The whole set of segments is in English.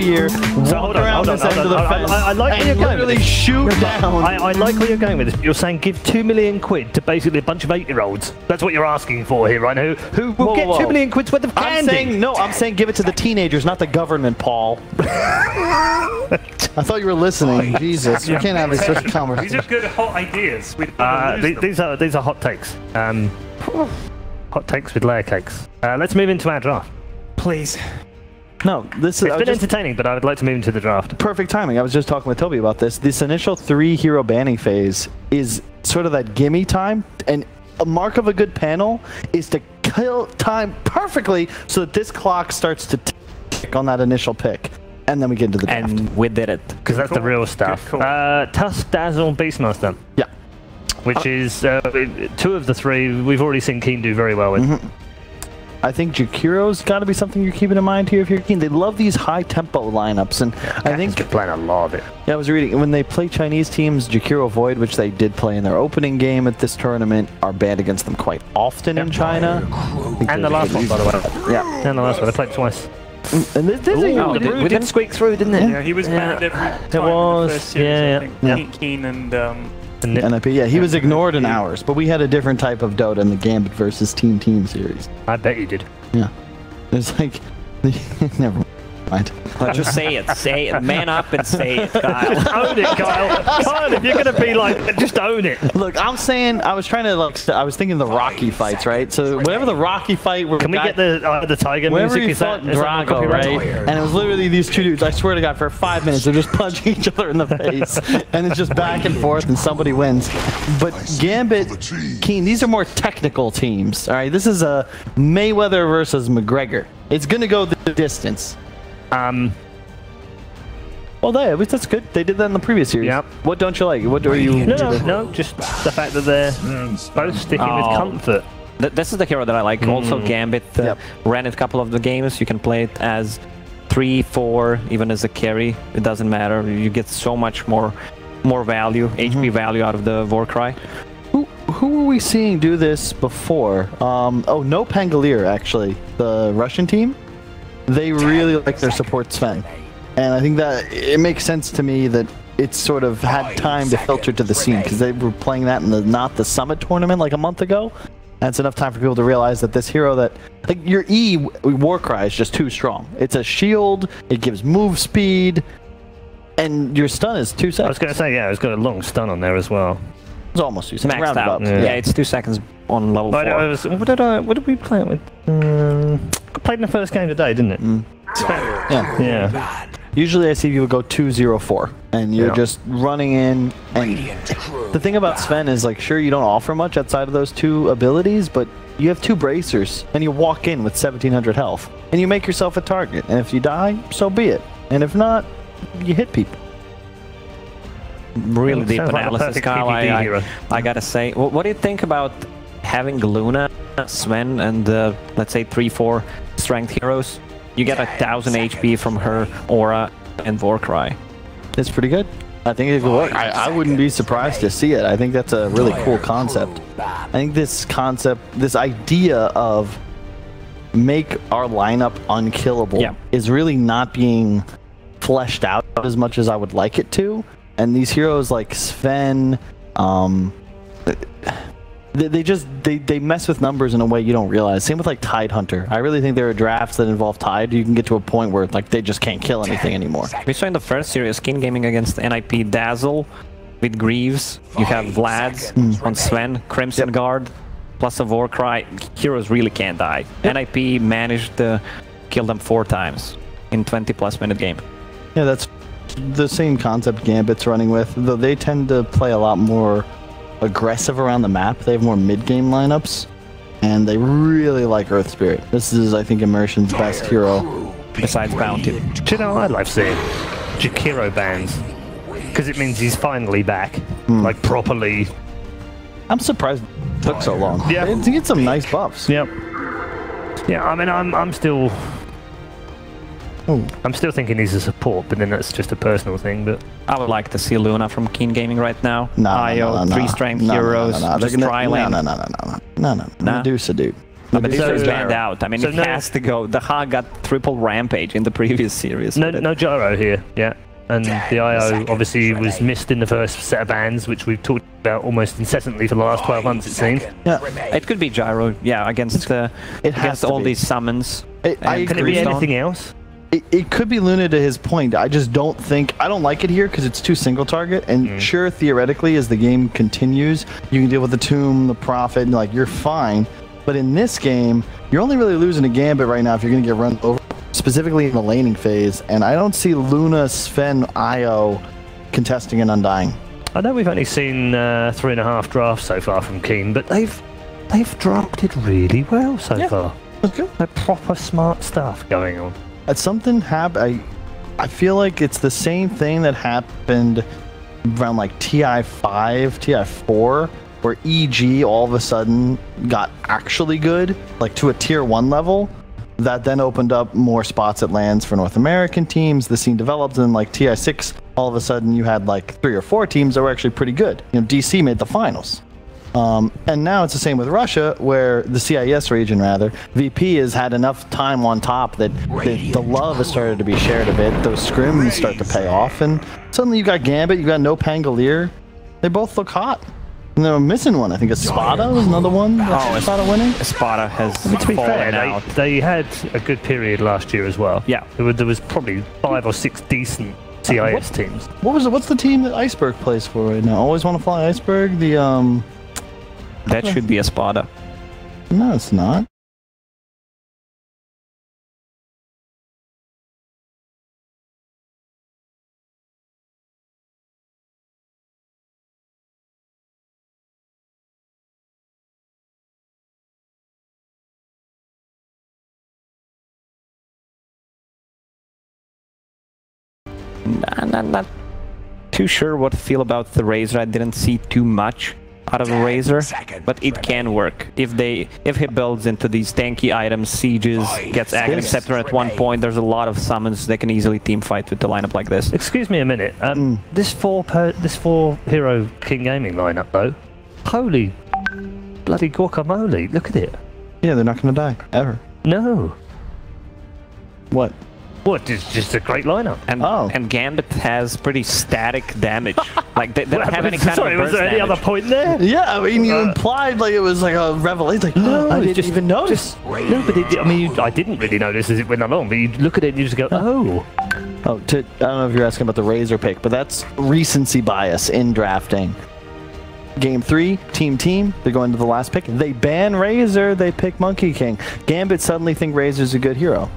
every year, walk around this end of the fence, I like where you're going literally shoot down. I like where you're going with this. You're saying give 2 million quid to basically a bunch of 8-year-olds. That's what you're asking for here, right? Who will get 2 million quid's worth of candy? I'm saying give it to the teenagers, not the government, Paul. I thought you were listening. Jesus, you can't have this sort of conversation. These are good hot ideas. These are hot takes. Hot takes with layer cakes. Let's move into our draft. Please. No, this is... It's been entertaining, but I would like to move into the draft. Perfect timing. I was just talking with Toby about this. This initial 3-hero banning phase is sort of that gimme time, and a mark of a good panel is to kill time perfectly so that this clock starts to tick on that initial pick. And then we get into the draft. And we did it. Because that's the real stuff. Tusk, Dazzle, Beastmaster. Yeah. Which is 2 of the 3 we've already seen Keen do very well with. I think Jakiro's got to be something you're keeping in mind here if you're Keen. They love these high-tempo lineups, and I think they're playing a lot of it. Yeah, I was reading when they play Chinese teams, Jakiro Void, which they did play in their opening game at this tournament, are banned against them quite often in China. And the last one, by the way. Yeah, and the last one. I played twice. And we didn't squeak through, didn't it? Yeah, he was banned every time. It was. In the first series, I think. Keen and NIP, yeah, he was ignored in ours, but we had a different type of Dota in the Gambit versus Team series. I bet you did. Yeah. It's like, never mind. Just say it, man up and say it, Kyle. Own it, Kyle. Kyle, if you're going to be like, just own it. Look, I'm saying, I was trying to, like, I was thinking the Rocky fights, right? So whatever the Rocky fight where can we get the Tiger music? Is that Drago, right? And it was literally these 2 dudes, I swear to God, for 5 minutes, they're just punching each other in the face. And it's just back and forth, and somebody wins. But Gambit, Keen, these are more technical teams, all right? This is a Mayweather versus McGregor. It's going to go the distance. Well, that's good. They did that in the previous series. Yep. What don't you like? What are you? No, just the fact that they're both sticking with comfort. This is the hero that I like. Also, Gambit ran it a couple of the games. You can play it as 3, 4, even as a carry. It doesn't matter. You get so much more value, HP value out of the Warcry. Who were we seeing do this before? Oh, no Pangolier, actually. The Russian team. They really like their support Sven. And I think that it makes sense to me that it's sort of had time to filter to the scene because they were playing that in the not the Summit tournament like a month ago. And it's enough time for people to realize that this hero that, like, your E Warcry is just too strong. It's a shield, it gives move speed, and your stun is 2 seconds. I was going to say, yeah, it's got a long stun on there as well. It's almost 2 seconds. Maxed out. Yeah, it's 2 seconds on level 4. What did we play it with? I played in the first game today, didn't it? Yeah. Usually I see people go 2-0-4, and you're just running in. And the thing about Sven is, like, sure, you don't offer much outside of those 2 abilities, but you have 2 bracers, and you walk in with 1700 health, and you make yourself a target. And if you die, so be it. And if not, you hit people. Really deep analysis, like Kyle. I gotta say, what do you think about having Luna, Sven, and let's say 3-4 strength heroes? You get 1000 HP from her aura and Warcry. It's pretty good. I think it could work. I wouldn't be surprised to see it. I think that's a really cool concept. I think this concept, this idea of make our lineup unkillable is really not being fleshed out as much as I would like it to. And these heroes like Sven, they mess with numbers in a way you don't realize. Same with like Tide Hunter. I really think there are drafts that involve Tide. You can get to a point where like they just can't kill anything anymore. We saw in the first series Keen Gaming against NIP Dazzle with Greaves. You have Vlad's on Sven, Crimson Guard, plus a Warcry. Heroes really can't die. NIP managed to kill them 4 times in 20+ minute game. Yeah, that's the same concept Gambit's running with, though they tend to play a lot more aggressive around the map. They have more mid-game lineups, and they really like Earth Spirit. This is, I think, Immersion's best hero. Besides Bounty. Do you know what I'd like to see? Jakiro bans. Because it means he's finally back. Like, properly. I'm surprised it took so long. Yeah. To get some nice buffs. Yep. Yeah, I mean, I'm still... I'm still thinking he's a support, but then that's just a personal thing. But I would like to see Luna from Keen Gaming right now. No, IO, 3 strength heroes, just tri lane. No. Medusa, dude. But this So- is banned out. I mean, so it no- has to go. The Ha got triple rampage in the previous series. No gyro here, yeah. And the IO obviously was missed in the first set of bans, which we've talked about almost incessantly for the last 12 months, it seems. Yeah. It could be gyro, yeah, against against all these summons. I Can it agree. be anything else? It could be Luna to his point. I just don't think I don't like it here because it's too single target. And sure, theoretically, as the game continues, you can deal with the Tomb, the Prophet, and like you're fine. But in this game, you're only really losing a Gambit right now if you're gonna get run over, specifically in the laning phase. And I don't see Luna, Sven, Io contesting an Undying. I know we've only seen 3.5 drafts so far from Keen, but they've drafted really well so far. That's good. Like proper smart stuff going on. Something happened. I feel like it's the same thing that happened around like TI5, TI4, where EG all of a sudden got actually good, like to a tier 1 level. That then opened up more spots at lands for North American teams. The scene developed, and like TI6, all of a sudden you had like 3 or 4 teams that were actually pretty good. You know, DC made the finals. And now it's the same with Russia, where the CIS region, rather, VP has had enough time on top that the love has started to be shared a bit. Those scrims start to pay off, and suddenly you got Gambit, you got no Pangolier. They both look hot. And they're missing one. I think Espada was another one. Espada winning. Espada has To be fair, fallen out. they had a good period last year as well. Yeah. There was probably 5 or 6 decent CIS teams. What's the team that Iceberg plays for right now? Always want to fly Iceberg. The That should be Espada. No, it's not. Not too sure what to feel about the Razor. I didn't see too much out of a Razor, but it can work if he builds into these tanky items, sieges, gets Aghanim Scepter at one point. There's a lot of summons that can easily team fight with the lineup like this. Excuse me a minute. This four hero King Gaming lineup though, holy bloody guacamole! Look at it. Yeah, they're not going to die ever. No. What? What? It's just a great lineup. And Gambit has pretty static damage. Like they don't have any kind Sorry, of burst was there any damage. other point there? Yeah, I mean, you implied like it was like a revelation. Like, no, I didn't even notice. No, but I mean, I didn't really notice as it went along. But you look at it and you just go, oh. I don't know if you're asking about the Razor pick, but that's recency bias in drafting. Game 3, team, they're going to the last pick. They ban Razor, they pick Monkey King. Gambit suddenly think Razor's a good hero.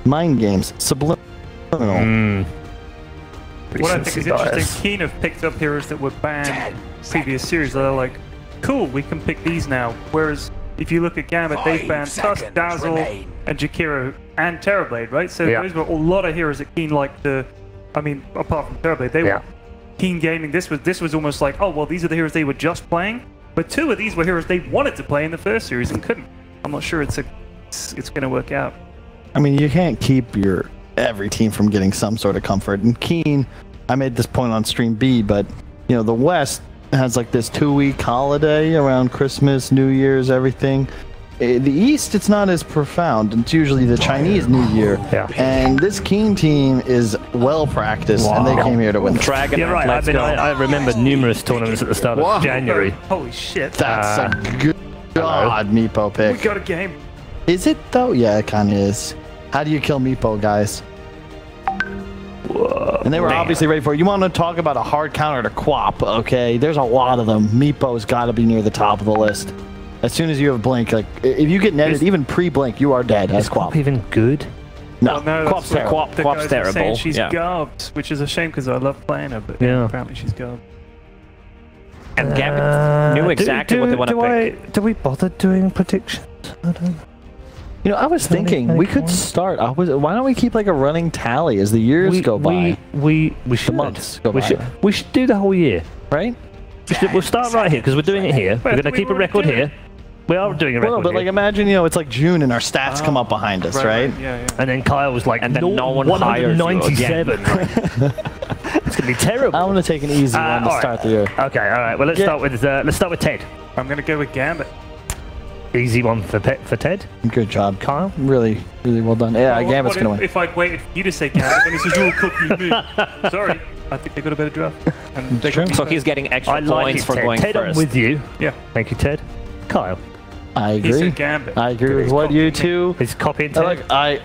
Mind games, subliminal. What I think is interesting, Keen have picked up heroes that were banned previous series. They're like, cool, we can pick these now. Whereas if you look at Gambit, they've banned Tusk, Dazzle, and Jakiro, and Terrorblade, right? So those were a lot of heroes that Keen liked to. I mean, apart from Terrorblade, they were Keen Gaming. This was almost like, oh well, these are the heroes they were just playing. But 2 of these were heroes they wanted to play in the first series and couldn't. I'm not sure it's going to work out. I mean, you can't keep every team from getting some sort of comfort. And Keen, I made this point on Stream B, but you know, the West has like this 2-week holiday around Christmas, New Year's, everything. The East, it's not as profound. It's usually the Chinese New Year. Yeah. And this Keen team is well practiced, and they came here to win. Dragon, You're right. let's go. I remember numerous tournaments at the start of January. Holy shit! That's a good Meepo pick. We got a game. Is it though? Yeah, it kind of is. How do you kill Meepo, guys? Whoa, and they were obviously ready for it. You want to talk about a hard counter to Quap, okay? There's a lot of them. Meepo's got to be near the top of the list. As soon as you have Blink, like, if you get netted, even pre-Blink, you are dead as Quap. Even good? No, Well, no, Quap's terrible. Quap's terrible. She's garbed, which is a shame because I love playing her, but apparently she's garbed. And Gambit knew exactly what they want to pick. Do we bother doing predictions? I don't know. You know, I was thinking we could start. Why don't we keep like a running tally as the years go by? We should. months go we by. We should do the whole year, Right? We'll start right here because we're doing it here. We're going to keep a record here. We are doing a record Well, but like here. imagine, you know, it's like June and our stats come up behind us, right? Yeah. And then Kyle was like, And then no one hires you 197. It's going to be terrible. I'm gonna take an easy one to all right. start the year. Okay, all right. Well, let's start with Ted. I'm gonna go with Gambit. Easy one for Ted. Good job, Kyle. Really, really well done. Yeah, Well, Gambit's gonna win. If I'd waited for you to say Gambit, then this is your cookie me. Sorry, I think they got a better draft. And they got So he's getting extra points for Ted. going Ted, first. I'm with you. Yeah. Thank you, Ted. Kyle. I He agree. said Gambit. I agree with He's what you copying me. two. He's copying Ted. Look, I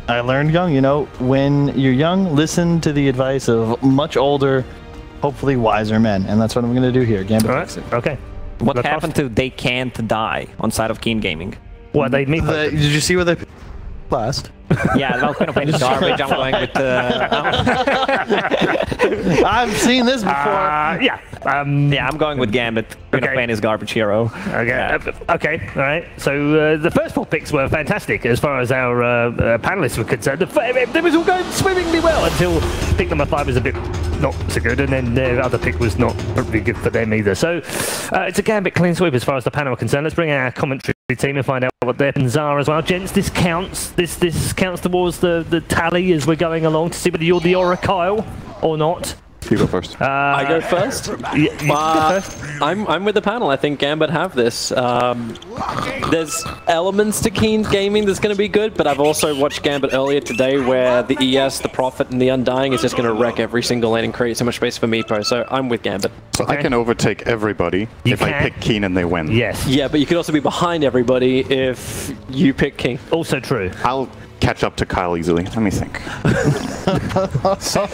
learned young. You know, when you're young, listen to the advice of much older, hopefully wiser men, and that's what I'm gonna do here. Gambit All takes it. right. Okay. What Look happened to They Can't Die on side of Keen Gaming? What they mean? Did you see where they last? Yeah, well, Queen of Pain is garbage. I'm going with I've seen this before. Yeah. yeah, I'm going with Gambit. Queen of Okay. Pain is garbage hero. Okay. Okay. All right. So the first 4 picks were fantastic as far as our panelists were concerned. They was all going swimmingly well until pick number 5 was a bit not so good, and then their other pick was not really good for them either. So it's a Gambit clean sweep as far as the panel are concerned. Let's bring our commentary team and find out what their pins are as well. Gents, this counts. This counts towards the tally as we're going along to see whether you're the Oracle or not. You go first. I go first. You go first. I'm with the panel. I think Gambit have this. There's elements to Keen Gaming that's going to be good, but I've also watched Gambit earlier today where the ES, the Prophet, and the Undying is just going to wreck every single lane and create so much space for Meepo, so I'm with Gambit. So I can overtake everybody if I pick Keen and they win. Yes. Yeah, but you could also be behind everybody if you pick King. Also true. I'll catch up to Kyle easily. Let me think.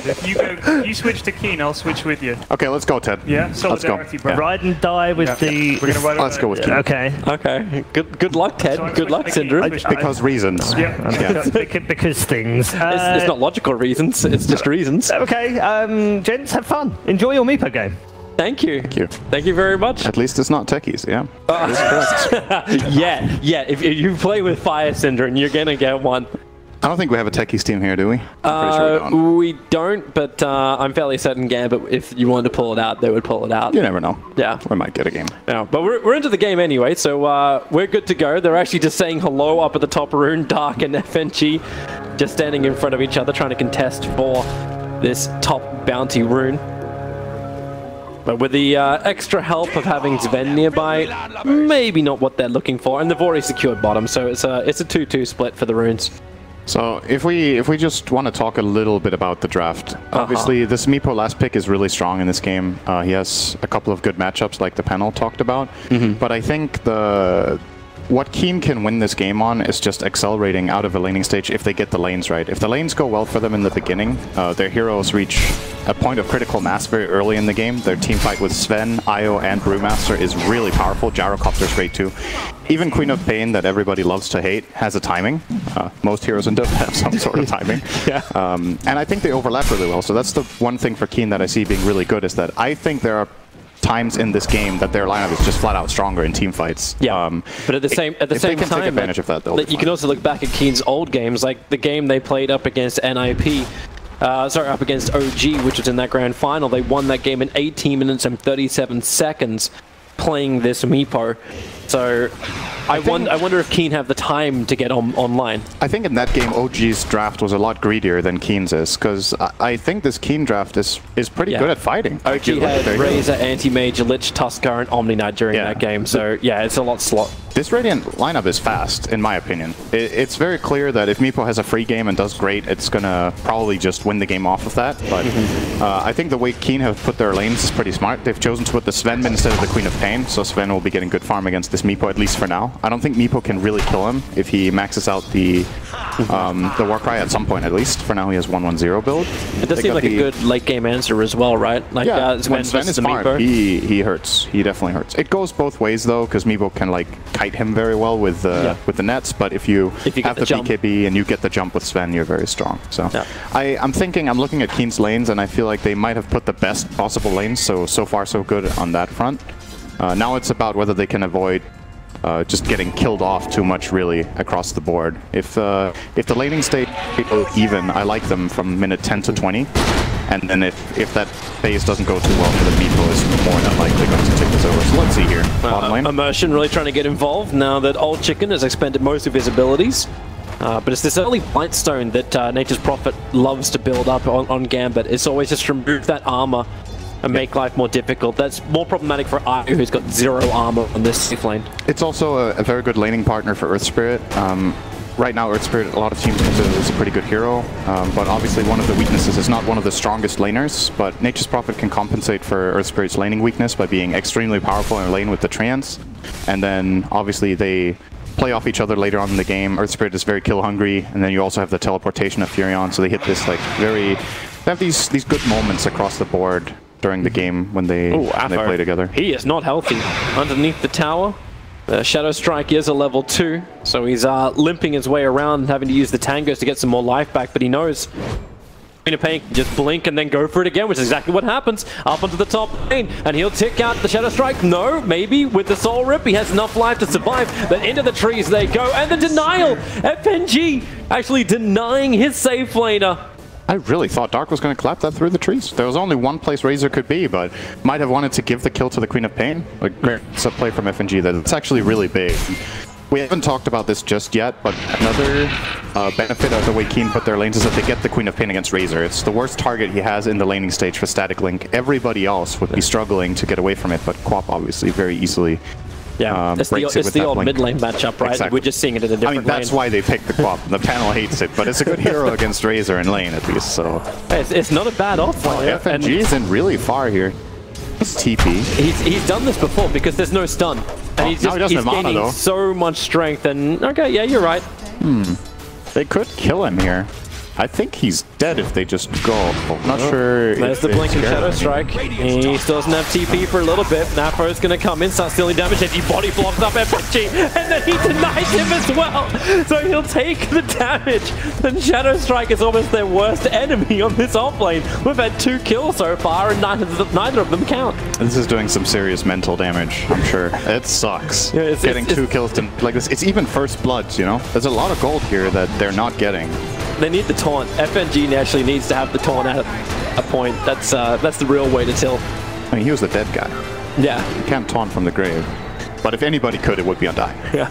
If you switch to Keen, I'll switch with you. Okay, let's go, Ted. Yeah, Let's go. solidarity, bro. Ride and die with the. We're gonna ride Let's go with Keen. Okay. Okay. Good luck, Ted. So I'm Good luck, switching to Keen. Syndra. Because reasons. Yeah. Because things. It's not logical reasons, it's just reasons. Okay, gents, have fun. Enjoy your Meepo game. Thank you. Thank you. Thank you very much. At least it's not techies, yeah. That's correct. Yeah. If you play with Fire Syndra, you're gonna get one. I don't think we have a techies team here, do we? I'm pretty sure we don't. We don't, but I'm fairly certain Gambit, if you wanted to pull it out, they would pull it out. You never know. Yeah. We might get a game. Yeah, but we're into the game anyway, so we're good to go. They're actually just saying hello up at the top rune, Dark and FNG, just standing in front of each other trying to contest for this top bounty rune. But with the extra help of having Sven nearby, maybe not what they're looking for, and they've already secured bottom, so it's a 2-2 split for the runes. So if we just want to talk a little bit about the draft, obviously this Meepo last pick is really strong in this game. He has a couple of good matchups like the panel talked about, but I think what Keen can win this game on is just accelerating out of a laning stage if they get the lanes right. If the lanes go well for them in the beginning, their heroes reach a point of critical mass very early in the game. Their team fight with Sven, Io, and Brewmaster is really powerful. Gyrocopter's great too. Even Queen of Pain, that everybody loves to hate, has a timing. Most heroes in Dota have some sort of timing. And I think they overlap really well. So that's the one thing for Keen that I see being really good, is that I think there are times in this game that their lineup is just flat out stronger in team fights. Yeah, but at the same if they can time, take advantage of that, they'll be you can also look back at Keen's old games, like the game they played up against NIP. Up against OG, which was in that grand final. They won that game in 18 minutes and 37 seconds playing this Meepo. So I wonder if Keen have the time to get online. I think in that game, OG's draft was a lot greedier than Keen's is, because I think this Keen draft is pretty good at fighting. OG had Razor, Anti-Mage, Lich, Tusker, and Omni Knight during that game. So yeah, it's a lot slot. This Radiant lineup is fast, in my opinion. It's very clear that if Meepo has a free game and does great, it's gonna probably just win the game off of that. But I think the way Keen have put their lanes is pretty smart. They've chosen to put the Sven mid instead of the Queen of Pain, so Sven will be getting good farm against this Meepo, at least for now. I don't think Meepo can really kill him if he maxes out the Warcry at some point, at least. For now, he has 1-1-0 build. It does seem like a good late game answer as well, right? Like, yeah, Sven when Sven is farmed, he hurts. He definitely hurts. It goes both ways though, because Meepo can like kite him very well with the nets. But if you have the BKB and you get the jump with Sven, you're very strong. So I'm looking at Keen's lanes, and I feel like they might have put the best possible lanes. So far so good on that front. Now it's about whether they can avoid just getting killed off too much, really, across the board. If the laning state go even, I like them from minute 10 to 20. And then if that phase doesn't go too well for the Meepo, is more than likely going to take this over. So let's see here. Bottom lane. Immersion really trying to get involved now that Old Chicken has expended most of his abilities. But it's this early Blightstone that Nature's Prophet loves to build up on Gambit. It's always just remove that armor and make life more difficult. That's more problematic for Ayu, who's got 0 armor on this safe lane. It's also a very good laning partner for Earth Spirit. Right now, Earth Spirit, a lot of teams consider is a pretty good hero, but obviously one of the weaknesses is not one of the strongest laners, but Nature's Prophet can compensate for Earth Spirit's laning weakness by being extremely powerful in lane with the Treants, and then obviously they play off each other later on in the game. Earth Spirit is very kill hungry, and then you also have the teleportation of Furion, so they hit this like they have these good moments across the board during the game when they play together. He is not healthy underneath the tower. Shadow Strike is a level 2, so he's limping his way around and having to use the tangos to get some more life back, but he knows Queen of Pain can just blink and then go for it again, which is exactly what happens. Up onto the top lane, and he'll tick out the Shadow Strike. No, maybe with the Soul Rip, he has enough life to survive, but into the trees they go, and the denial! FNG actually denying his safe laner. I really thought Dark was going to clap that through the trees. There was only one place Razor could be, but might have wanted to give the kill to the Queen of Pain. A great play from FNG. That's actually really big. We haven't talked about this just yet, but another benefit of the way Keen put their lanes is that they get the Queen of Pain against Razor. It's the worst target he has in the laning stage for Static Link. Everybody else would be struggling to get away from it, but Quap obviously very easily it's the old mid lane matchup, right? Exactly. We're just seeing it in a different lane. That's why they picked the Quap. The panel hates it, but it's a good hero against Razor in lane at least, so... It's not a bad offer. FNG is in really far here. It's TP. He's done this before because there's no stun. And he's gaining so much strength, and okay, yeah, you're right. They could kill him here. I think he's dead if they just go. Not sure. There's the blinking Shadow Strike. He still doesn't have TP for a little bit. Napo's going to come in, start stealing damage as he body blocks up FNG, and then he denies him as well. So he'll take the damage. And Shadow Strike is almost their worst enemy on this off lane. We've had 2 kills so far, and neither of them count. This is doing some serious mental damage, I'm sure. It sucks. Yeah, getting 2 kills like this. It's even first bloods, you know? There's a lot of gold here that they're not getting. They need the taunt. FNG actually needs to have the taunt at a point. That's the real way to tilt. I mean, he was the dead guy. Yeah. You can't taunt from the grave. But if anybody could, it would be Undying. Yeah.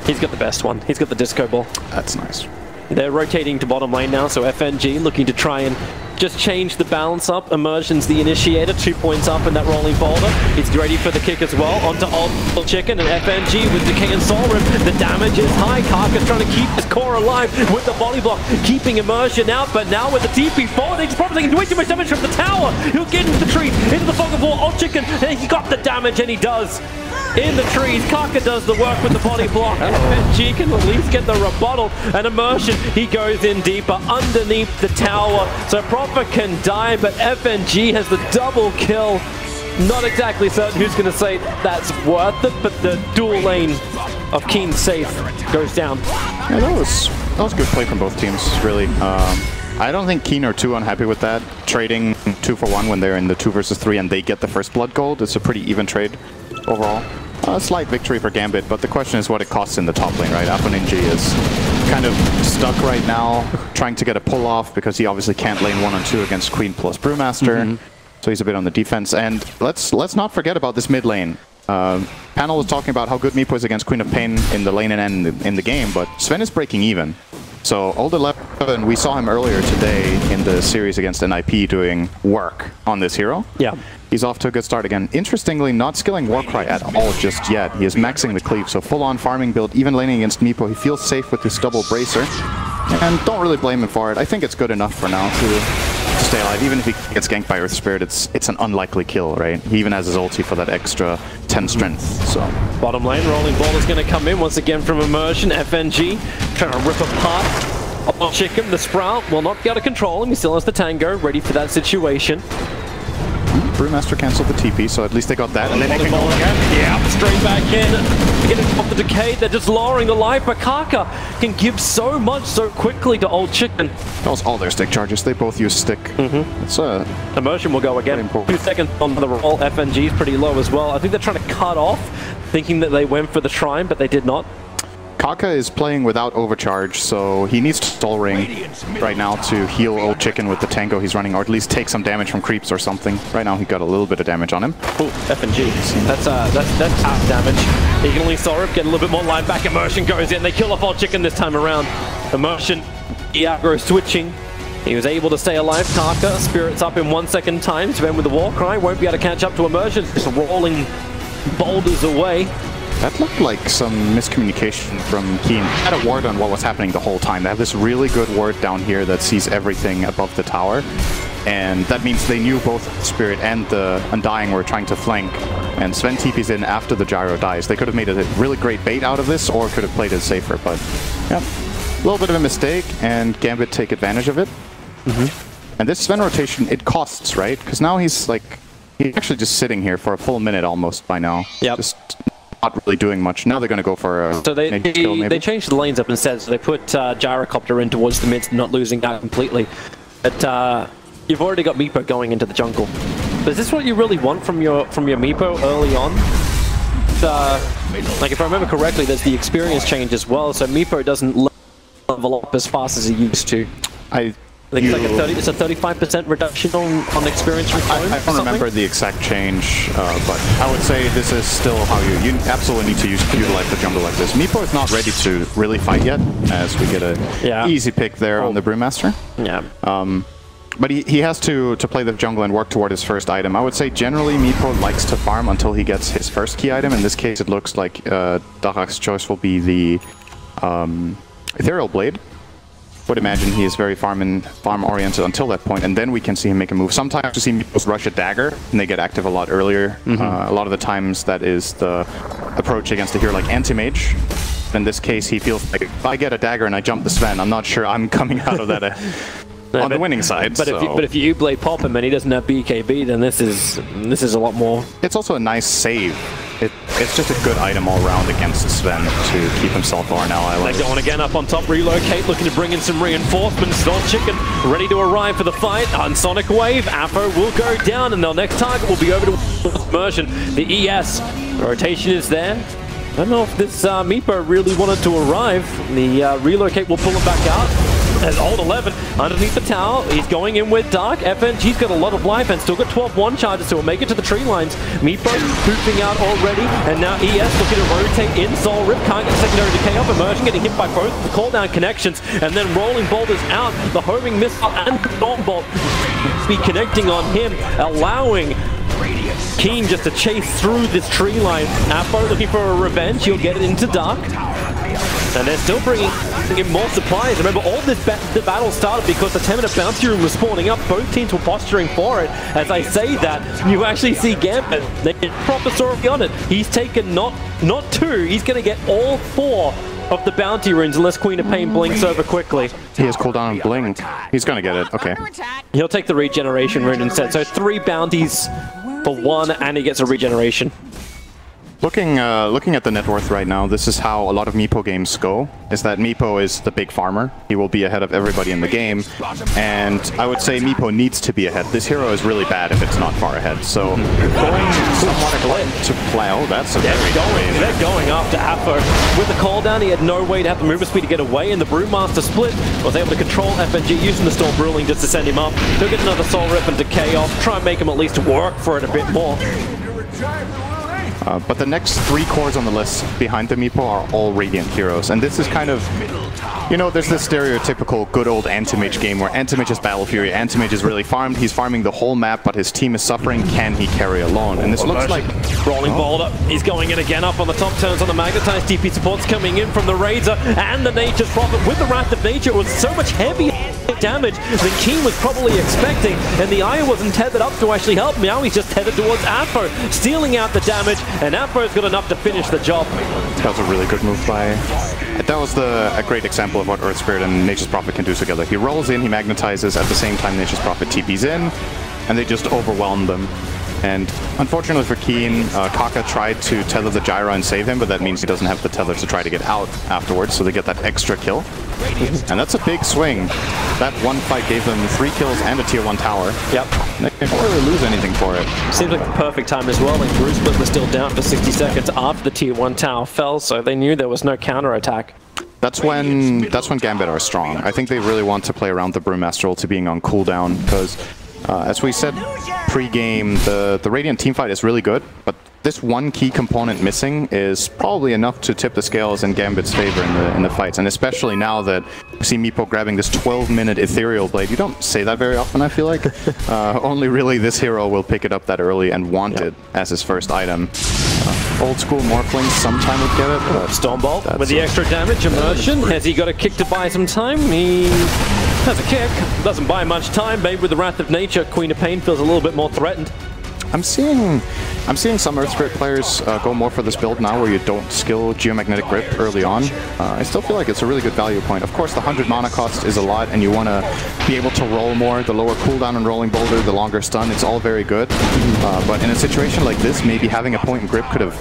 He's got the best one. He's got the Disco Ball. That's nice. They're rotating to bottom lane now, so FNG looking to try and just change the balance up. Immersion's the initiator, 2 points up in that rolling boulder. He's ready for the kick as well, onto Old Chicken, and FNG with Decay and Soul Rip. The damage is high. Karka's trying to keep his core alive with the body block, keeping Immersion out, but now with the TP forward, he's probably taking way too much damage from the tower. He'll get into the tree, into the fog of war. Old Chicken, and he got the damage, and he does. In the trees, Karka does the work with the body block. FNG can at least get the rebuttal, and Immersion, he goes in deeper underneath the tower. So Prophet can die, but FNG has the double kill. Not exactly certain who's going to say that's worth it, but the dual lane of Keen safe goes down. Yeah, that was good play from both teams, really. I don't think Keen are too unhappy with that. Trading 2 for 1 when they're in the 2 versus 3 and they get the first blood gold. It's a pretty even trade overall. A slight victory for Gambit, but the question is what it costs in the top lane, right? Aponinji is kind of stuck right now, trying to get a pull off because he obviously can't lane 1 on 2 against Queen plus Brewmaster. So he's a bit on the defense. And let's not forget about this mid lane. Panel was talking about how good Meepo is against Queen of Pain in the lane and end in the game, but Sven is breaking even. So Old 11, we saw him earlier today in the series against NIP doing work on this hero. Yeah. He's off to a good start again. Interestingly, not skilling Warcry at all just yet. He is maxing the cleave, so full-on farming build, even laning against Meepo. He feels safe with his double bracer, and don't really blame him for it. I think it's good enough for now to stay alive. Even if he gets ganked by Earth Spirit, it's an unlikely kill, right? He even has his ulti for that extra 10 strength, so... Bottom lane, rolling ball is going to come in once again from Immersion. FNG trying to rip apart Old Chicken. The Sprout will not be able to control him. He still has the Tango, ready for that situation. Brewmaster cancelled the TP, so at least they got that, and then they can go again. Yeah, straight back in. Getting off the Decay, they're just lowering the life, but Karka can give so much so quickly to Old Chicken. That was all their stick charges. They both use stick. It's Immersion will go again. 2 seconds on the roll. FNG is pretty low as well. I think they're trying to cut off, thinking that they went for the Shrine, but they did not. Karka is playing without overcharge, so he needs to Soul Ring right now to heal Old Chicken with the Tango he's running, or at least take some damage from creeps or something. Right now he got a little bit of damage on him. Oh, FNG. That's half damage. He can only Soul Rip, get a little bit more line back. Immersion goes in. They kill off Old Chicken this time around. Immersion, aggro switching. He was able to stay alive. Taka, spirits up in 1 second time. Sven with the war cry, won't be able to catch up to Immersion. Just rolling boulders away. That looked like some miscommunication from Keen. Had a ward on what was happening the whole time. They have this really good ward down here that sees everything above the tower. And that means they knew both Spirit and the Undying were trying to flank. And Sven TP's in after the gyro dies. They could have made a really great bait out of this, or could have played it safer, but yeah. A little bit of a mistake, and Gambit take advantage of it. And this Sven rotation, it costs, right? Because now he's actually just sitting here for a full minute almost by now. Yep. Just not really doing much. Now they're going to go for a So they kill, maybe. they changed the lanes up instead, so they put Gyrocopter in towards the mids, not losing that completely. But you've already got Meepo going into the jungle. But is this what you really want from your Meepo early on? Like if I remember correctly, there's the experience change as well, so Meepo doesn't level up as fast as he used to. I think it's like a 35% reduction on experience from clone. I don't remember the exact change, but I would say this is still how you absolutely need to utilize the jungle like this. Meepo is not ready to really fight yet, as we get a easy pick there on the Brewmaster. Yeah. But he has to play the jungle and work toward his first item. I would say generally Meepo likes to farm until he gets his first key item. In this case, it looks like Darak's choice will be the Ethereal Blade. Would imagine he is very farm-oriented until that point, and then we can see him make a move. Sometimes you see Meepos rush a dagger, and they get active a lot earlier. A lot of the times that is the approach against a hero like Anti-Mage. In this case, he feels like, if I get a dagger and I jump the Sven, I'm not sure I'm coming out of that on the winning side. But if you blade pop him and he doesn't have BKB, then this is a lot more. It's also a nice save. It's just a good item all around against Sven to keep himself or an ally. They're going again up on top, relocate, looking to bring in some reinforcements. Storm Chicken ready to arrive for the fight. On Sonic Wave, Afro will go down, and their next target will be over to Immersion. The ES rotation is there. I don't know if this Meepo really wanted to arrive. The relocate will pull him back out. As Old 11 underneath the tower, he's going in with Dark. FNG's got a lot of life and still got 12 one-charges, so he'll make it to the tree lines. Meepo pooping out already, and now ES looking to rotate in. Soul Rip can't get secondary decay up. Immersion getting hit by both the call-down connections, and then rolling boulders out. The homing missile and the Storm Bolt be connecting on him, allowing Keen just to chase through this tree line. Apo looking for a revenge. He'll get it into Dark. And they're still bringing in more supplies. Remember, all this the battle started because the 10-minute bounty room was spawning up. Both teams were posturing for it. As I say that, you actually see Gambit. They get proper story on it. He's taken not 2, he's going to get all 4 of the bounty runes unless Queen of Pain blinks over quickly. He has cooldown and blink. He's going to get it. Okay. He'll take the regeneration rune instead. So 3 bounties for 1, and he gets a regeneration. Looking at the net worth right now, this is how a lot of Meepo games go, is that Meepo is the big farmer. He will be ahead of everybody in the game, and I would say Meepo needs to be ahead. This hero is really bad if it's not far ahead, so going somewhat to play, oh, that's a very They're going after Afro. With the call down, he had no way to have the movement speed to get away, and the Brewmaster split was able to control FNG using the Storm Brewing just to send him up. He'll get another Soul Rip and Decay off, try and make him at least work for it a bit more. But the next 3 cores on the list behind the Meepo are all Radiant heroes, and this is kind of, you know, there's this stereotypical good old Anti-Mage game where Anti-Mage is Battle Fury, Anti-Mage is really farmed, he's farming the whole map, but his team is suffering. Can he carry alone? And this looks like... Rolling boulder, he's going in again up on the top turns on the Magnetized. TP supports coming in from the Razor and the Nature's Prophet. With the Wrath of Nature, it was so much heavier damage than Keen was probably expecting, and the Eye wasn't tethered up to actually help. Now he's just tethered towards Afro, stealing out the damage, and Afro's got enough to finish the job. That was a really good move by... That was a great example of what Earth Spirit and Nature's Prophet can do together. He rolls in, he magnetizes, at the same time Nature's Prophet TP's in, and they just overwhelm them. And unfortunately for Keen, Kaka tried to tether the Gyro and save him, but that means he doesn't have the tether to try to get out afterwards, so they get that extra kill. And that's a big swing. That one fight gave them 3 kills and a tier 1 tower. Yep. They didn't really lose anything for it. Seems like the perfect time as well. Like Bruce was still down for 60 seconds after the tier 1 tower fell, so they knew there was no counter-attack. That's when Gambit are strong. I think they really want to play around the Brewmaster ult to being on cooldown, because as we said pre-game, the Radiant teamfight is really good, but this one key component missing is probably enough to tip the scales in Gambit's favor in the fights, and especially now that see Meepo grabbing this 12-minute Ethereal Blade. You don't say that very often, I feel like. Only really this hero will pick it up that early and want it as his first item. Old school Morphlings sometime would get it, but Stormbolt with the extra damage. Immersion. Has he got a kick to buy some time? He has a kick. Doesn't buy much time. Maybe with the Wrath of Nature, Queen of Pain feels a little bit more threatened. I'm seeing some Earth Spirit players go more for this build now where you don't skill Geomagnetic Grip early on. I still feel like it's a really good value point. Of course, the 100 mana cost is a lot, and you want to be able to roll more. The lower cooldown on Rolling Boulder, the longer stun, it's all very good. But in a situation like this, maybe having a point in grip could have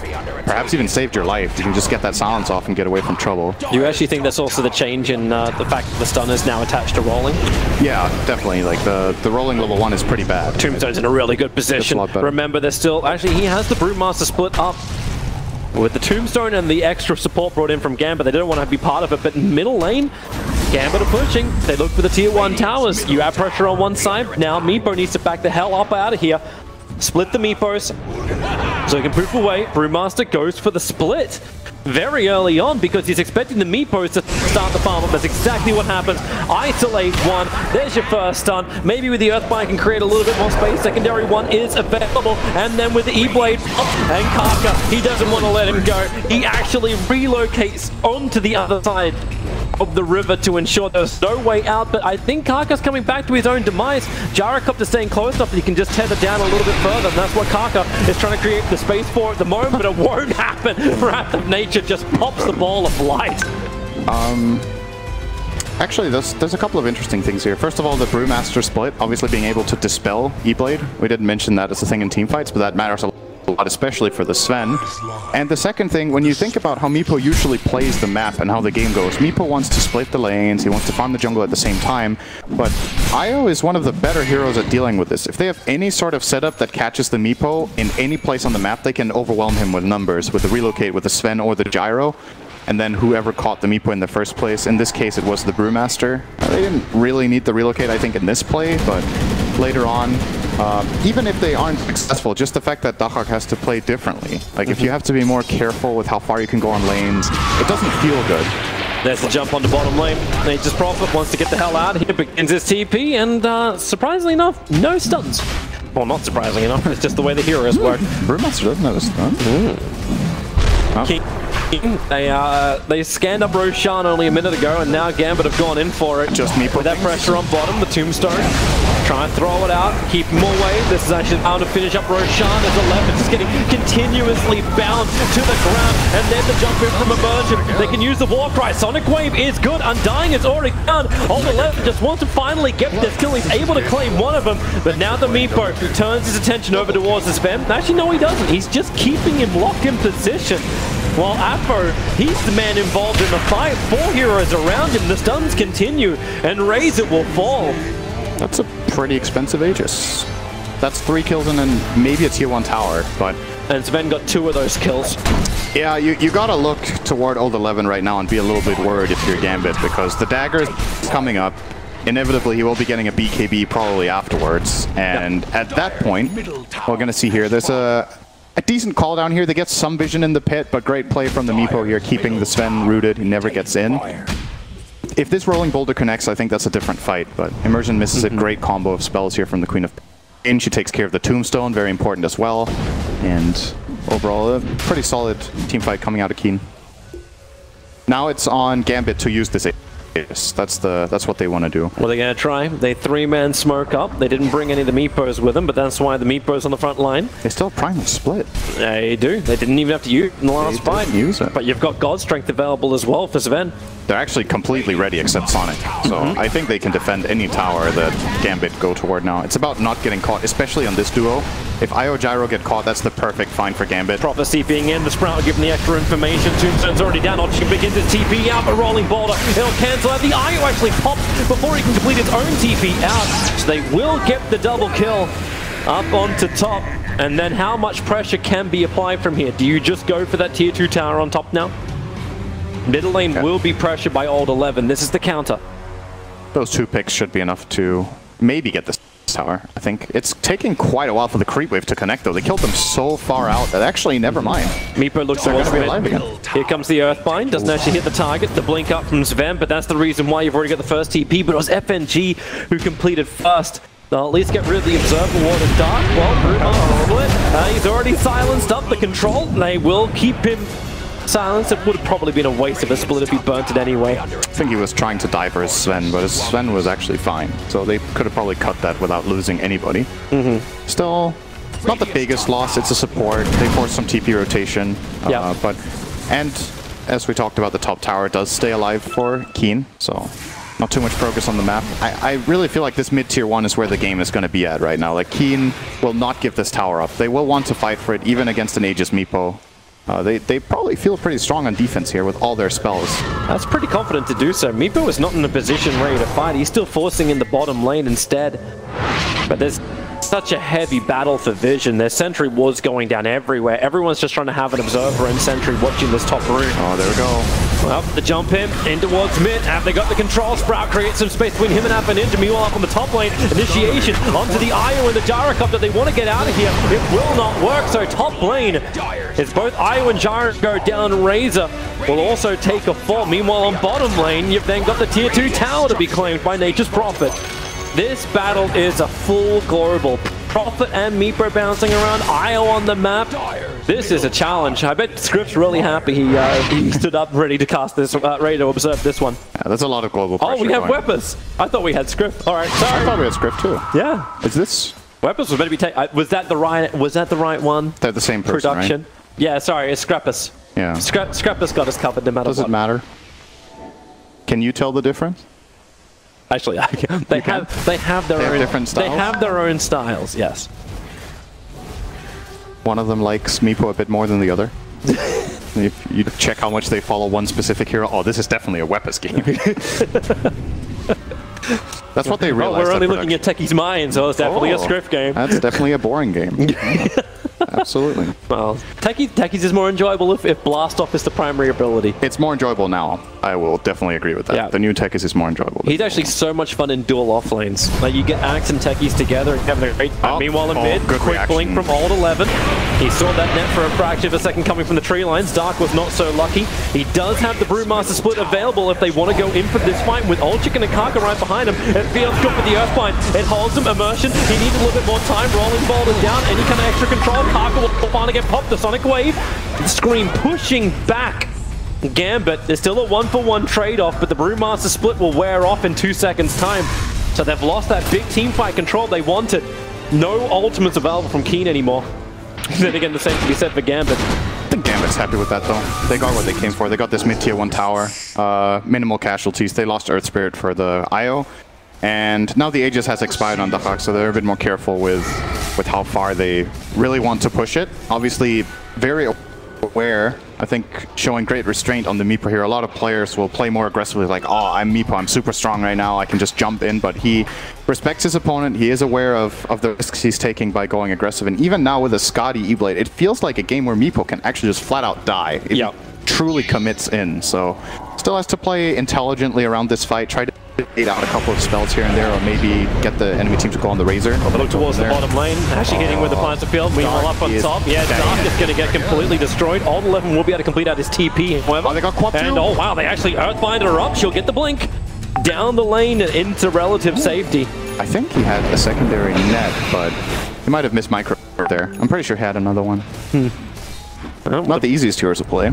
perhaps even saved your life. You can just get that silence off and get away from trouble. Do you actually think that's also the change in the fact that the stun is now attached to rolling? Yeah, definitely. Like the rolling level 1 is pretty bad. Tombstone's in a really good position. Remember, there's still... Actually, he has the Brewmaster split up with the Tombstone and the extra support brought in from Gambit. They don't want to be part of it, but in middle lane, Gambit are pushing. They look for the tier 1 towers. You have pressure on one side. Now Meepo needs to back the hell up out of here. Split the Meepos so he can poof away. Brewmaster goes for the split very early on because he's expecting the Meepos to start the farm up. That's exactly what happens. Isolate one. There's your first stun. Maybe with the Earthbind can create a little bit more space. Secondary one is available. And then with the E-Blade and Karka, he doesn't want to let him go. He actually relocates onto the other side of the river to ensure there's no way out, but I think Karka's coming back to his own demise. Gyrocopter staying close enough that he can just tether down a little bit further, and that's what Karka is trying to create the space for at the moment, but it won't happen. Wrath of Nature just pops the ball of light. Actually, there's a couple of interesting things here. First of all, the Brewmaster split, obviously being able to dispel E-Blade. We didn't mention that as a thing in teamfights, but that matters a lot, especially for the Sven. And the second thing, when you think about how Meepo usually plays the map and how the game goes, Meepo wants to split the lanes, he wants to farm the jungle at the same time, but Io is one of the better heroes at dealing with this. If they have any sort of setup that catches the Meepo in any place on the map, they can overwhelm him with numbers, with the relocate, with the Sven or the Gyro, and then whoever caught the Meepo in the first place. In this case, it was the Brewmaster. They didn't really need the relocate, I think, in this play, but later on, even if they aren't successful, just the fact that Dahak has to play differently. Like, if you have to be more careful with how far you can go on lanes, it doesn't feel good. There's the jump onto bottom lane. Nature's Prophet wants to get the hell out of here, begins his TP, and surprisingly enough, no stuns. Well, not surprisingly enough, it's just the way the heroes work. Brewmaster doesn't have a stun. They scanned up Roshan only a minute ago, and now Gambit have gone in for it. Just Meepo. With that pressure on bottom, the Tombstone. Try and throw it out, keep him away. This is actually how to finish up Roshan as the left is just getting continuously bound to the ground. And then the jump in from Immersion. They can use the Warcry. Sonic Wave is good. Undying is already done. All the left just wants to finally get this kill. He's able to claim one of them. But now the Meepo turns his attention over towards the Sven. Actually, no, he doesn't. He's just keeping him locked in position. While Apo, he's the man involved in the fight. 4 heroes around him. The stuns continue, and Razor will fall. That's a pretty expensive Aegis. That's 3 kills and then maybe a tier 1 tower, but... And Sven got 2 of those kills. Yeah, you gotta look toward Old 11 right now and be a little bit worried if you're Gambit, because the dagger is coming up. Inevitably, he will be getting a BKB probably afterwards, and at that point, we're gonna see here, there's a decent call down here. They get some vision in the pit, but great play from the Meepo here, keeping the Sven rooted. He never gets in. If this Rolling Boulder connects, I think that's a different fight, but Immersion misses a great combo of spells here from the Queen of Pain. She takes care of the Tombstone, very important as well. And overall, a pretty solid team fight coming out of Keen. Now it's on Gambit to use this Aegis. That's what they want to do. What are they going to try? They 3-man smoke up. They didn't bring any of the Meepos with them, but that's why the Meepos on the front line. They still have Primal Split. They do. They didn't even have to use it in the last fight. Use it. But you've got God Strength available as well for Sven. They're actually completely ready except Sonic. So I think they can defend any tower that Gambit go toward now. It's about not getting caught, especially on this duo. If Io Gyro get caught, that's the perfect find for Gambit. Prophecy being in, the Sprout giving the extra information. Tombstone's already down. Option begins his TP out, but Rolling Boulder, he'll cancel out. The Io actually pops before he can complete his own TP out. So they will get the double kill up onto top. And then how much pressure can be applied from here? Do you just go for that tier 2 tower on top now? Middle lane will be pressured by Old 11. This is the counter. Those 2 picks should be enough to maybe get this tower, I think. It's taking quite a while for the creep wave to connect, though. They killed them so far out that actually, never mind. Meepo looks They're going to be alive again. Here comes the Earthbind. Doesn't actually hit the target. The blink up from Sven, but that's the reason why you've already got the first TP. But it was FNG who completed first. They'll at least get rid of the Observer Ward and Dark. Well, Brewmaster split. He's already silenced up the control. They will keep him silenced. It would have probably been a waste of a split if he burnt it anyway. I think he was trying to die for his Sven, but his Sven was actually fine. So they could have probably cut that without losing anybody. Still, not the biggest loss. It's a support. They forced some TP rotation. And as we talked about, the top tower does stay alive for Keen. So not too much progress on the map. I really feel like this mid-tier 1 is where the game is going to be at right now. Like, Keen will not give this tower up. They will want to fight for it, even against an Aegis Meepo. They probably feel pretty strong on defense here with all their spells. That's pretty confident to do so. Meepo is not in a position ready to fight. He's still forcing in the bottom lane instead. But there's such a heavy battle for vision. Their sentry was going down everywhere. Everyone's just trying to have an observer and sentry watching this top room. Oh, there we go. Well, the jump in towards mid. Have they got the control? Sprout creates some space between him and Ninja. Meanwhile, up on the top lane, initiation onto the Io and the Gyrocopter. They want to get out of here. It will not work, so top lane is both Io and Gyro go down. Razor will also take a fall. Meanwhile, on bottom lane, you've then got the tier 2 tower to be claimed by Nature's Prophet. This battle is a full global. Prophet and Meepo bouncing around, Io on the map. This is a challenge. I bet Script's really happy he stood up ready to cast this, ready to observe this one. Yeah, there's a lot of global pressure. Oh, we have Weppers. I thought we had Script. All right, sorry. I thought we had Script too. Yeah. Is this? Weppers was meant to be taken. Was that the right one? They're the same person, Production. right? Yeah, sorry, it's Scrappus. Yeah. Scrappus got us covered no matter what. Does it matter? Can you tell the difference? Actually, they have their own different styles? They have their own styles. Yes. One of them likes Meepo a bit more than the other. If you check how much they follow one specific hero, oh, this is definitely a Weapons game. That's what they realized. Oh, we're only looking at Techie's mind, so it's definitely a script game. That's definitely a boring game. Absolutely. Well, Techie's is more enjoyable if Blast Off is the primary ability. It's more enjoyable now. I will definitely agree with that. Yeah. The new Techies is more enjoyable. He's actually so much fun in dual off lanes. Like, you get Axe and Techies together and having a great time. Meanwhile, in mid, quick blink from Old 11. He saw that net for a fraction of a second coming from the tree lines. Dark was not so lucky. He does have the Brewmaster split available if they want to go in for this fight with Old Chicken and Kaka right behind him. And Field's good with the Earthbind. It holds him. Immersion. He needs a little bit more time. Rolling Boulder down. Any kind of extra control. Kaka will finally get popped. The Sonic Wave. Scream pushing back. Gambit. There's still a 1-for-1 trade-off, but the Brewmaster split will wear off in 2 seconds' time. So they've lost that big team fight control they wanted. No ultimates available from Keen anymore. Then again, the same can be said for Gambit. I think Gambit's happy with that, though. They got what they came for. They got this mid-tier 1 tower. Minimal casualties. They lost Earth Spirit for the IO. And now the Aegis has expired on Dahak, so they're a bit more careful with how far they really want to push it. Obviously, very aware, I think, showing great restraint on the Meepo here. A lot of players will play more aggressively, like, oh, I'm Meepo, I'm super strong right now, I can just jump in, but he respects his opponent. He is aware of the risks he's taking by going aggressive, and even now with a Scotty E-Blade, it feels like a game where Meepo can actually just flat out die. It truly commits in, so still has to play intelligently around this fight, try to bait out a couple of spells here and there, or maybe get the enemy team to go on the Razor. Look towards the bottom lane, actually hitting with the Planter Field. Meanwhile, up on top, Dark is going to get completely destroyed. Old 11 will be able to complete out his TP, however. Oh, they got Quad and oh wow, they actually Earthbind her up. She'll get the blink down the lane and into relative safety. I think he had a secondary net, but he might have missed micro there. I'm pretty sure he had another one. Well, not the easiest heroes to play.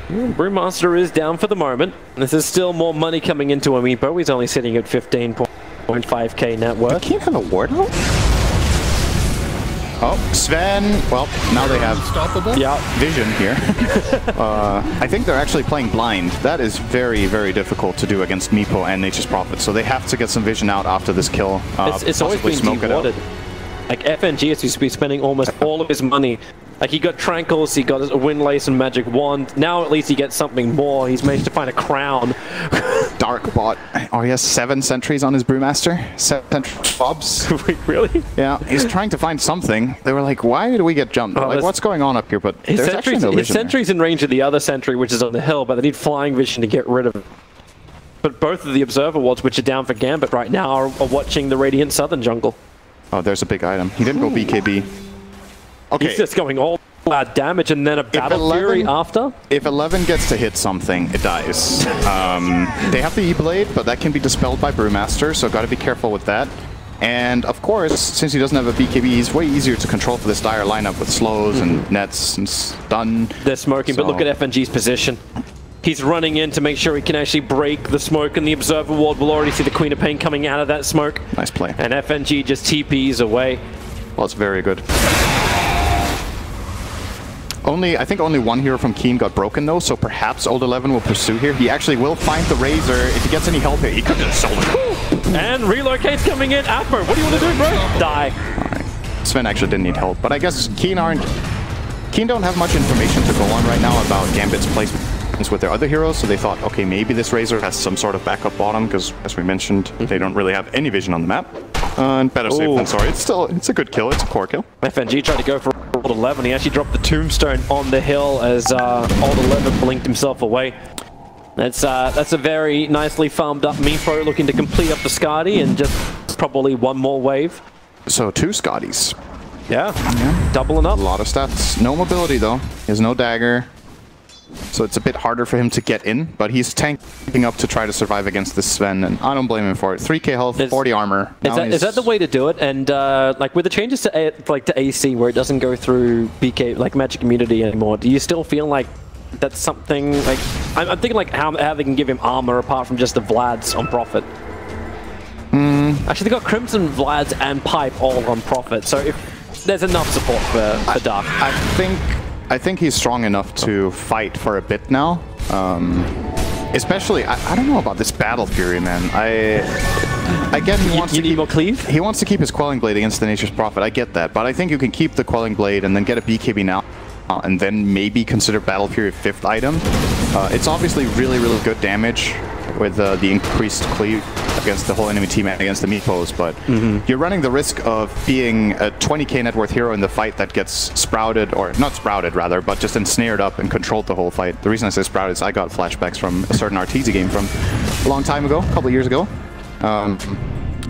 Brewmaster is down for the moment. This is still more money coming into Meepo. He's only sitting at 15.5k net worth. They can't have a ward out? Oh, Sven. Well, now they have vision here. I think they're actually playing blind. That is very, very difficult to do against Meepo and Nature's Prophet. So they have to get some vision out after this kill. It's always been dewarded. Like, FNG is to be spending almost all of his money. Like, he got Tranquils, he got a Windlace and Magic Wand. Now at least he gets something more. He's managed to find a crown. Dark bot. Oh, he has 7 sentries on his Brewmaster. 7 sentry fobs. Wait, really? Yeah, he's trying to find something. They were like, why did we get jumped? Like, what's going on up here? But there's actually no vision. His sentry's in range of the other sentry, which is on the hill, but they need flying vision to get rid of it. But both of the Observer Wards, which are down for Gambit right now, are watching the Radiant Southern jungle. Oh, there's a big item. He didn't go BKB. Okay. He's just going all out damage and then a Battle Fury after. If 11 gets to hit something, it dies. They have the E-Blade, but that can be dispelled by Brewmaster, so got to be careful with that. And of course, since he doesn't have a BKB, he's way easier to control for this dire lineup with slows and nets and stun. They're smoking, but look at FNG's position. He's running in to make sure he can actually break the smoke, and the Observer Ward will already see the Queen of Pain coming out of that smoke. Nice play. And FNG just TPs away. Well, it's very good. I think only one hero from Keen got broken though, so perhaps Old 11 will pursue here. He actually will find the Razor. If he gets any help here, he could just sold it. And Relocate's coming in. Afro, what do you want to do, bro? Die. Alright. Sven actually didn't need help, but I guess Keen don't have much information to go on right now about Gambit's placements with their other heroes, so they thought, okay, maybe this Razor has some sort of backup bottom, because as we mentioned, they don't really have any vision on the map. And better safe than sorry. It's a good kill. It's a core kill. FNG tried to go for Old 11. He actually dropped the tombstone on the hill as Old 11 blinked himself away. That's a very nicely farmed up Meepo looking to complete up the Skadi and just probably one more wave. So 2 Skadis. Yeah, doubling up. A lot of stats. No mobility though. He has no dagger. So it's a bit harder for him to get in, but he's tanking up to try to survive against this Sven, and I don't blame him for it. 3k health, 40 armor. Is that the way to do it? And like with the changes to AC, where it doesn't go through BK like Magic Immunity anymore, do you still feel like that's something like I'm thinking like how they can give him armor apart from just the Vlads on Prophet? Actually, they got Crimson, Vlads, and Pipe all on Prophet, so if there's enough support for Dark. I think he's strong enough to fight for a bit now. Especially, I don't know about this Battle Fury, man. I get he wants to keep more cleave. He wants to keep his Quelling Blade against the Nature's Prophet. I get that, but I think you can keep the Quelling Blade and then get a BKB now, and then maybe consider Battle Fury a 5th item. It's obviously really, really good damage with the increased cleave against the whole enemy team and against the Meepos, but you're running the risk of being a 20k net worth hero in the fight that gets sprouted, or not sprouted rather, but just ensnared up and controlled the whole fight. The reason I say sprouted is I got flashbacks from a certain RTZ game from a long time ago, a couple of years ago.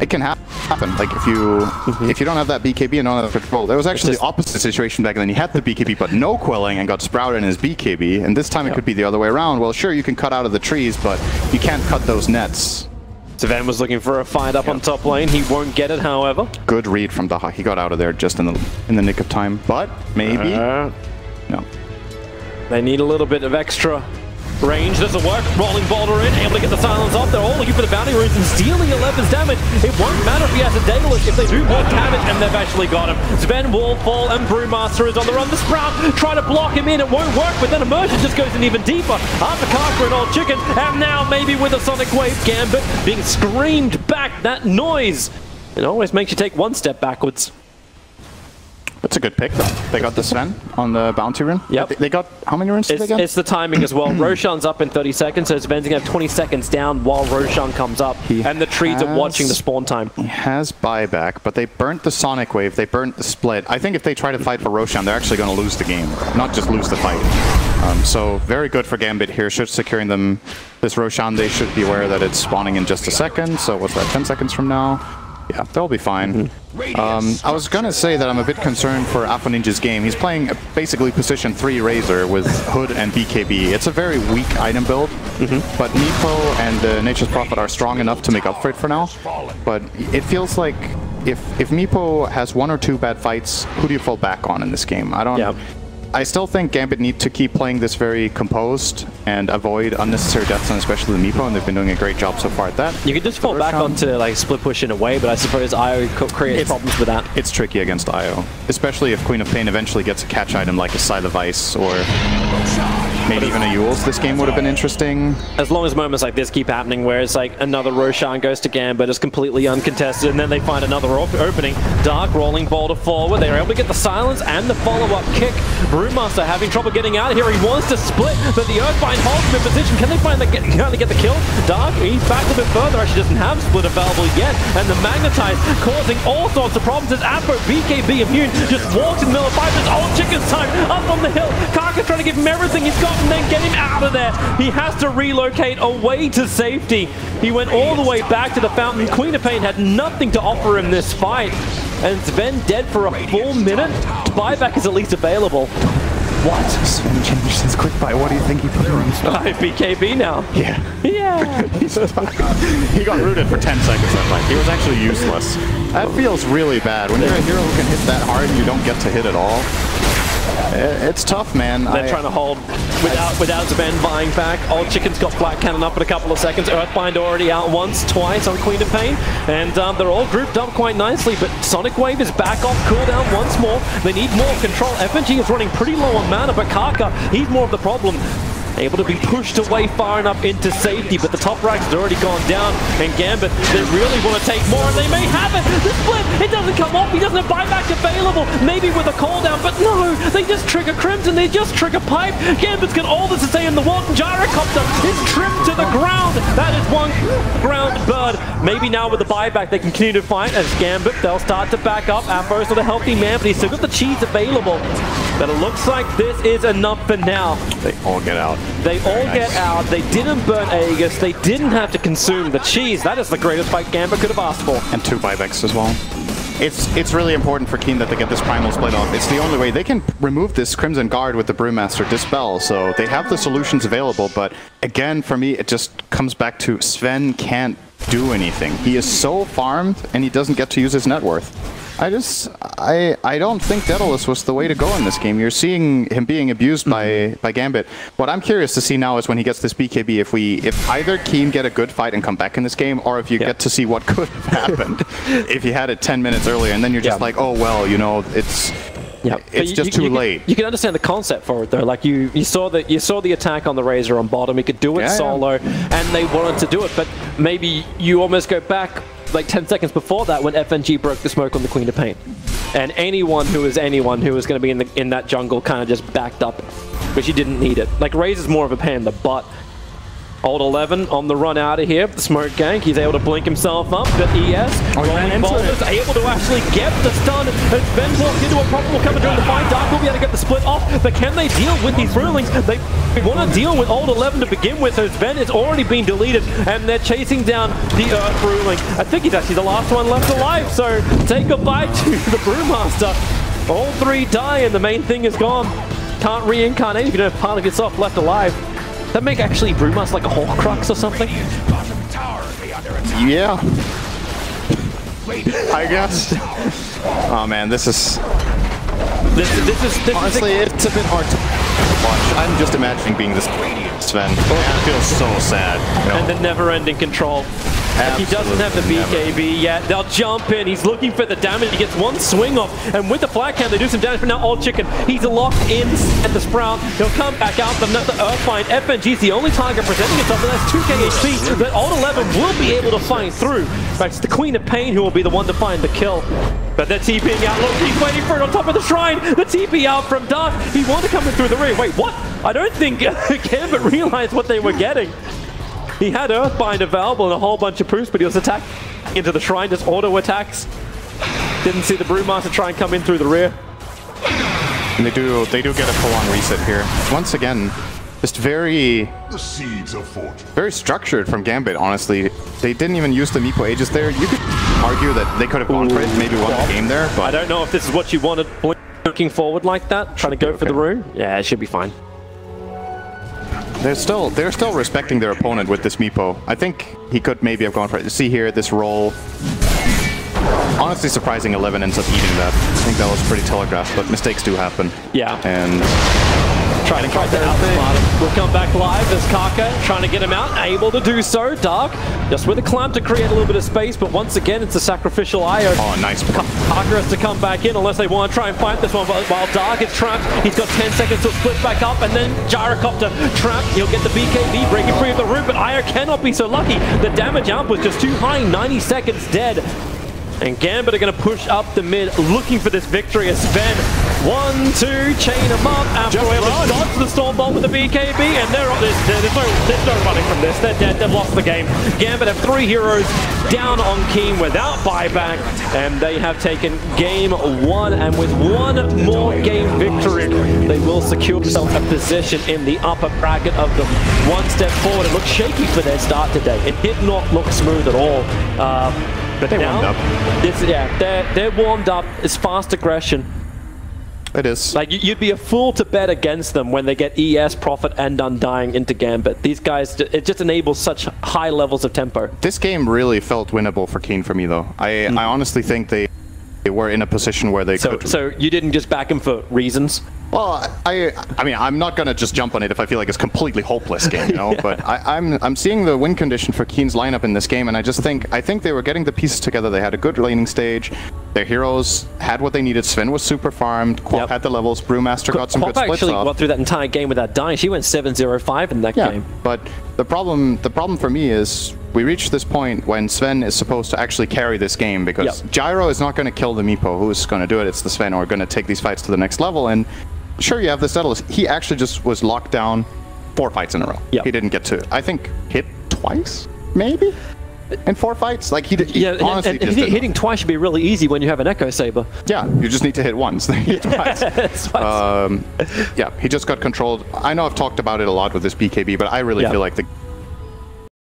It can happen. Like if you don't have that BKB and don't have control. There was actually the opposite situation back then. He had the BKB but no quelling and got sprouted in his BKB, and this time it could be the other way around. Well, sure, you can cut out of the trees, but you can't cut those nets. Sven was looking for a find up on top lane. He won't get it, however. Good read from Daha. He got out of there just in the nick of time, but maybe no. They need a little bit of extra range. Doesn't work. Rolling Boulder in, able to get the silence off. They're all looking for the bounty runes and stealing 11's damage. It won't matter if he has a Daedalus if they do more damage, and they've actually got him. Sven will fall, and Brewmaster is on the run. The Sprout try to block him in. It won't work, but then Immersion just goes in even deeper. After Carter and Old Chicken, and now maybe with a Sonic Wave, Gambit being screamed back. That noise, it always makes you take one step backwards. That's a good pick, though. They got the Sven on the bounty rune. Yep. They got how many runes did they get? It's the timing as well. Roshan's up in 30 seconds, so Sven's going to have 20 seconds down while Roshan comes up. And the trees are watching the spawn time. He has buyback, but they burnt the Sonic Wave, they burnt the split. I think if they try to fight for Roshan, they're actually going to lose the game, not just lose the fight. So very good for Gambit here. Should securing them this Roshan. They should be aware that it's spawning in just a second. So what's that, 10 seconds from now? Yeah, they'll be fine. I was going to say that I'm a bit concerned for Alpha Ninja's game. He's playing basically position 3 Razor with Hood and BKB. It's a very weak item build, but Meepo and Nature's Prophet are strong enough to make up for it for now. But it feels like if Meepo has 1 or 2 bad fights, who do you fall back on in this game? I don't... I still think Gambit need to keep playing this very composed and avoid unnecessary deaths, and especially the Meepo, and they've been doing a great job so far at that. You can just fall back onto like split push in a way, but I suppose IO creates problems with that. It's tricky against IO, especially if Queen of Pain eventually gets a catch item like a Scythe of Ice or maybe even a Yules. This game would have been interesting. As long as moments like this keep happening, where it's like another Roshan goes to Gambit, it's completely uncontested, and then they find another opening. Dark rolling Boulder forward. They're able to get the silence and the follow-up kick. Brewmaster having trouble getting out of here. He wants to split, but the Earthbind holds him in position. Can they find get the kill? Dark, he's back a bit further. Actually doesn't have split available yet. And the Magnetize causing all sorts of problems as Apo, BKB immune, just walks in the middle of fight. It's Old Chicken's time up on the hill. Karka's trying to give him everything he's got and then get him out of there. He has to relocate away to safety. He went all the way back to the fountain. Queen of Pain had nothing to offer him this fight. And Sven dead for a full minute. Buyback is at least available. What? Sven changed his quick buy. What do you think he put in his BKB now. Yeah. Yeah. He got rooted for 10 seconds that fight. He was actually useless. That feels really bad. When you're a hero who can hit that hard and you don't get to hit at all. It's tough, man. They're trying to hold without Sven buying back. Old Chicken's got Flat Cannon up in a couple of seconds. Earthbind already out once, twice on Queen of Pain. And they're all grouped up quite nicely, but Sonic Wave is back off cooldown once more. They need more control. FNG is running pretty low on mana, but Karka, he's more of the problem. Able to be pushed away far enough into safety, but the top ranks has already gone down, and Gambit, they really want to take more, and they may have it! The split, it doesn't come off, he doesn't have buyback available, maybe with a call down, but no, they just trigger Crimson, they just trigger Pipe, Gambit's got all this to say in the world, and Gyrocopter is tripped to the ground, that is one ground bird. Maybe now with the buyback they can continue to fight as Gambit, they'll start to back up, Apo's not a healthy man, but he's still got the cheese available. But it looks like this is enough for now. They all get out. They all get out. They didn't burn Aegis. They didn't have to consume the cheese. That is the greatest fight Gambit could have asked for. And 2 buybacks as well. It's really important for Keen that they get this Primal split off. It's the only way. They can remove this Crimson Guard with the Brewmaster Dispel, so they have the solutions available, but again, for me, it just comes back to Sven can't do anything. He is so farmed, and he doesn't get to use his net worth. I don't think Daedalus was the way to go in this game. You're seeing him being abused by Gambit. What I'm curious to see now is when he gets this BKB, if either Keen get a good fight and come back in this game, or if you get to see what could have happened if he had it 10 minutes earlier, and then you're just like, oh well, you know, it's just too late. You can understand the concept for it though. Like you saw the attack on the Razor on bottom. He could do it solo, and they wanted to do it, but maybe you almost go back like 10 seconds before that when FNG broke the smoke on the Queen of Pain. And anyone who was going to be in that jungle kind of just backed up, but she didn't need it. Like Razor's more of a pain in the butt. Old 11 on the run out of here. The smoke gank. He's able to blink himself up. But ES, rolling boulders, able to actually get the stun. And Ben walks into a problem coming during the fight. Dark will be able to get the split off. But can they deal with these rulings? They want to deal with Old 11 to begin with. So Ben has already been deleted. And they're chasing down the Earth ruling. I think he's actually the last one left alive. So say goodbye to the Brewmaster. All 3 die and the main thing is gone. Can't reincarnate if you don't have part of yourself left alive. That make actually Brewmaster like a Horcrux or something? Yeah. I guess. Oh man, this is honestly, it's a bit hard to watch. I'm just imagining being this Sven. It feels so sad. You know? And the never-ending control. He doesn't have the BKB yet. They'll jump in. He's looking for the damage. He gets one swing off. And with the flat cam, they do some damage. But now Old Chicken, he's locked in at the Sprout. He'll come back out. The Earthbind. FNG's the only target presenting itself. And that's 2k HP. But Old 11 will be able to find through. But it's the Queen of Pain who will be the one to find the kill. But they're TPing out. Look, he's waiting for it on top of the shrine. The TP out from Dark. He wanted to come in through the rear. Wait, what? I don't think Gambit realized what they were getting. He had Earthbind available and a whole bunch of proofs, but he was attacked into the shrine, just auto attacks. Didn't see the Brewmaster try and come in through the rear. And they do get a full-on reset here. Once again, just very structured from Gambit, honestly. They didn't even use the Meepo Aegis there. You could argue that they could have gone for it, maybe won the game there, but... I don't know if this is what you wanted, looking forward like that, trying to go for the rune. Yeah, it should be fine. They're still respecting their opponent with this Meepo. I think he could maybe have gone for it. See here, this roll. Honestly surprising 11 ends up eating that. I think that was pretty telegraphed, but mistakes do happen. Yeah. And... Trying to out the bottom. We'll come back live as Karka trying to get him out, able to do so. Dark, just with a clamp to create a little bit of space, but once again, it's a sacrificial IO. Oh, nice. Karka has to come back in unless they want to try and fight this one, while Dark is trapped. He's got 10 seconds to split back up, and then Gyrocopter trapped. He'll get the BKB, breaking free of the root, but IO cannot be so lucky. The damage out was just too high, 90 seconds dead. And Gambit are going to push up the mid, looking for this victory as Sven 1, 2, chain them up. After able to dodge the Storm Bolt with the BKB, and there's no running from this. They're dead. They've lost the game. Gambit have 3 heroes down on Keen without buyback, and they have taken game 1. And with 1 more game victory, they will secure themselves a position in the upper bracket of the 1 step forward. It looked shaky for their start today. It did not look smooth at all. But They now, warmed up. they're warmed up. It's fast aggression. It is. Like, you'd be a fool to bet against them when they get ES, Prophet, and Undying into Gambit. These guys, it just enables such high levels of tempo. This game really felt winnable for Keen for me, though. I honestly think they were in a position where they could... So you didn't just back them for reasons? Well, I mean, I'm not gonna just jump on it if I feel like it's completely hopeless game, you know. Yeah. But I'm seeing the win condition for Keen's lineup in this game, and I think they were getting the pieces together. They had a good laning stage. Their heroes had what they needed. Sven was super farmed. Quap had the levels. Brewmaster got some good splits actually off. went through that entire game without dying. She went 7-0-5 in that game. But the problem for me is we reached this point when Sven is supposed to actually carry this game, because Gyro is not going to kill the Meepo. Who's going to do it? It's the Sven, who are going to take these fights to the next level. And sure, you have the settles. He actually just was locked down 4 fights in a row. He didn't get to, I think, hit twice, maybe? In 4 fights? Like, he honestly and hitting twice should be really easy when you have an Echo Saber. Yeah, you just need to hit once, then hit twice. Yeah, he just got controlled. I know I've talked about it a lot with this BKB, but I really feel like